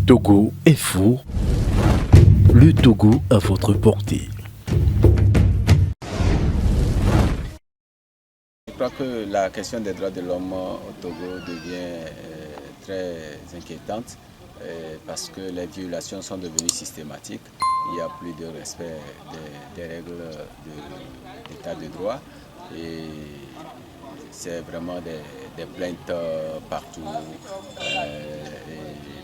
Togo est fou. Le Togo à votre portée. Je crois que la question des droits de l'homme au Togo devient très inquiétante parce que les violations sont devenues systématiques. Il n'y a plus de respect des règles d'état de droit et c'est vraiment des plaintes partout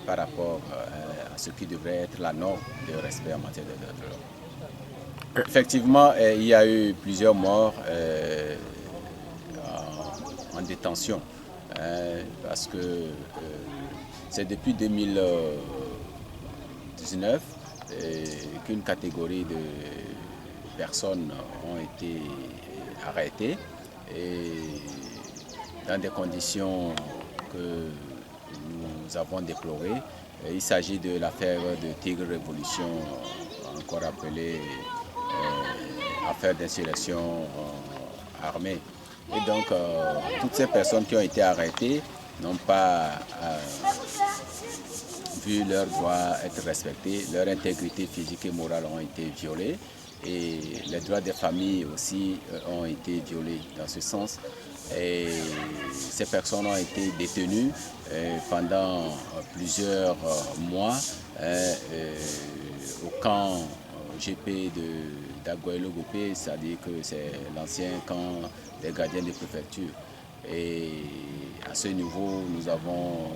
par rapport à ce qui devrait être la norme de respect en matière de droits de l'homme. Effectivement, il y a eu plusieurs morts en détention parce que c'est depuis 2019 qu'une catégorie de personnes ont été arrêtées et dans des conditions que nous avons déplorées. Il s'agit de l'affaire de Tigre Révolution, encore appelée affaire d'insurrection armée. Et donc, toutes ces personnes qui ont été arrêtées n'ont pas vu leurs droits être respectés, leur intégrité physique et morale ont été violées et les droits des familles aussi ont été violés dans ce sens. Et ces personnes ont été détenues pendant plusieurs mois au camp GP d'Aguaïlo Gopé, c'est-à-dire que c'est l'ancien camp des gardiens des préfectures. Et à ce niveau, nous avons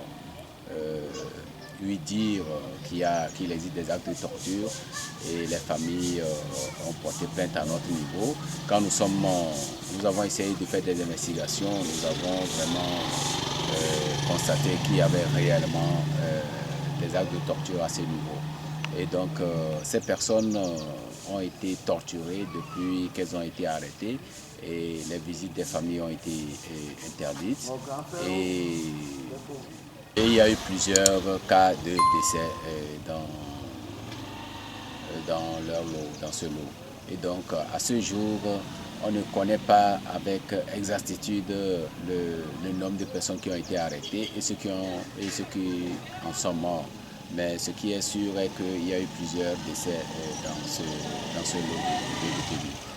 lui dire qu'il existe des actes de torture et les familles ont porté plainte à notre niveau. Quand nous avons essayé de faire des investigations, nous avons vraiment constaté qu'il y avait réellement des actes de torture à ce niveau. Et donc ces personnes ont été torturées depuis qu'elles ont été arrêtées et les visites des familles ont été interdites. Et il y a eu plusieurs cas de décès dans ce lot. Et donc, à ce jour, on ne connaît pas avec exactitude le nombre de personnes qui ont été arrêtées et ceux qui en sont morts. Mais ce qui est sûr est qu'il y a eu plusieurs décès dans ce lot de détenus.